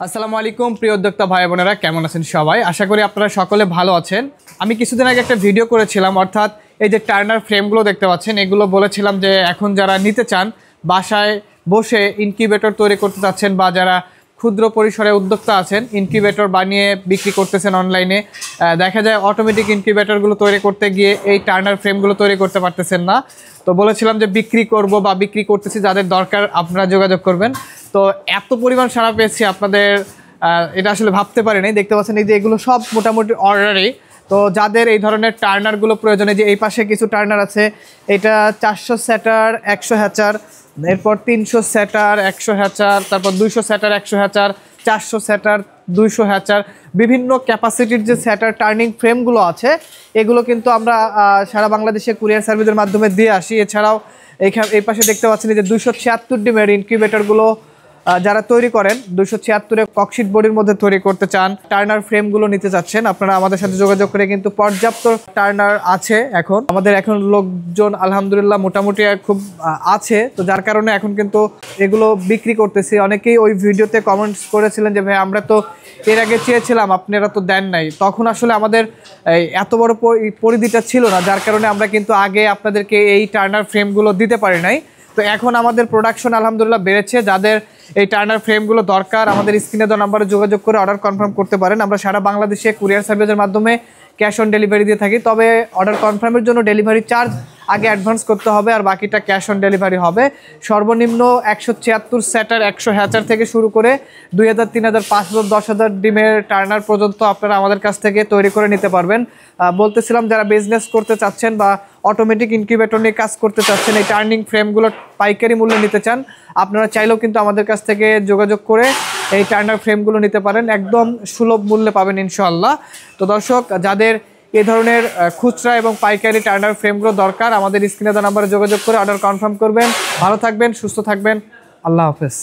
আসসালামু আলাইকুম প্রিয় উদ্যোক্তা ভাই বোনেরা, কেমন আছেন সবাই? আশা করি আপনারা সকলে ভালো আছেন। আমি কিছুদিন আগে একটা ভিডিও করেছিলাম, অর্থাৎ এই যে টার্নার ফ্রেমগুলো দেখতে পাচ্ছেন, এগুলো বলেছিলাম যে এখন যারা নিতে চান, বাসায় বসে ইনকিউবেটর তৈরি করতে চাচ্ছেন বা যারা ক্ষুদ্র পরিসরে উদ্যোক্তা আছেন, ইনকিউবেটর বানিয়ে বিক্রি করতেছেন অনলাইনে, দেখা যায় অটোমেটিক ইনকিউবেটরগুলো তৈরি করতে গিয়ে এই টার্নার ফ্রেমগুলো তৈরি করতে পারতেছেন না। তো বলেছিলাম যে বিক্রি করব বা বিক্রি করতেছি, যাদের দরকার আপনারা যোগাযোগ করবেন। তো এত পরিমাণ সাড়া পেয়েছি আপনাদের, এটা আসলে ভাবতে পারিনি। দেখতে পাচ্ছেন এই যে এগুলো সব মোটামুটি অর্ডারই। তো যাদের এই ধরনের টার্নারগুলো প্রয়োজনে, যে এই পাশে কিছু টার্নার আছে, এটা 400 স্যাটার 100 হ্যাচার, এরপর 300 স্যাটার 100 হ্যাচার, তারপর 200 স্যাটার 100 হ্যাচার, 400 স্যাটার 200 হ্যাচার, বিভিন্ন ক্যাপাসিটির যে স্যাটার টার্নিং ফ্রেমগুলো আছে, এগুলো কিন্তু আমরা সারা বাংলাদেশে কুরিয়ার সার্ভিসের মাধ্যমে দিয়ে আসি। এছাড়াও এই পাশে দেখতে পাচ্ছেন যে 276 ডিমের ইনকিউবেটরগুলো যারা তৈরি করেন, 276 ককশিট বডির মধ্যে তৈরি করতে চান, টার্নার ফ্রেমগুলো নিতে চাচ্ছেন, আপনারা আমাদের সাথে যোগাযোগ করে কিন্তু পর্যাপ্ত টার্নার আছে। এখন লোকজন আলহামদুলিল্লাহ মোটামুটি খুব আছে, তো যার কারণে এখন কিন্তু এগুলো বিক্রি করতেছি। অনেকেই ওই ভিডিওতে কমেন্টস করেছিলেন যে ভাই আমরা তো এর আগে চেয়েছিলাম, আপনারা তো দেন নাই। তখন আসলে আমাদের এত বড় পরিধিটা ছিল না, যার কারণে আমরা কিন্তু আগে আপনাদেরকে এই টার্নার ফ্রেমগুলো দিতে পারি নাই। তো এখন আমাদের প্রোডাকশন আলহামদুলিল্লাহ বেড়েছে। যাদের এই টার্নার ফ্রেমগুলো দরকার, আমাদের স্ক্রিনে দেওয়া নাম্বারে যোগাযোগ করে অর্ডার কনফার্ম করতে পারেন। আমরা সারা বাংলাদেশে কুরিয়ার সার্ভিসের মাধ্যমে ক্যাশ অন ডেলিভারি দিয়ে থাকি। তবে অর্ডার কনফার্মের জন্য ডেলিভারি চার্জ আগে অ্যাডভান্স করতে হবে, আর বাকিটা ক্যাশ অন ডেলিভারি হবে। সর্বনিম্ন 176 স্যাটার 100 হ্যাচার থেকে শুরু করে 2000, 3000, 5000, 10,000 ডিমের টার্নার পর্যন্ত আপনারা আমাদের কাছ থেকে তৈরি করে নিতে পারবেন। বলতেছিলাম, যারা বিজনেস করতে চাচ্ছেন বা অটোমেটিক ইনকিউবেটর নিয়ে কাজ করতে চাচ্ছেন, এই টার্নিং ফ্রেমগুলো পাইকারি মূল্যে নিতে চান, আপনারা চাইলেও কিন্তু আমাদের কাছ থেকে যোগাযোগ করে এই টার্নার ফ্রেমগুলো নিতে পারেন। একদম সুলভ মূল্যে পাবেন ইনশাআল্লাহ। তো দর্শক, যাদের এই ধরনের খুচরা এবং পাইকারি টার্নার ফ্রেমগুলো দরকার, আমাদের স্ক্রিনে দেওয়া নাম্বারে যোগাযোগ করে অর্ডার কনফার্ম করবেন। ভালো থাকবেন, সুস্থ থাকবেন, আল্লাহ হাফেজ।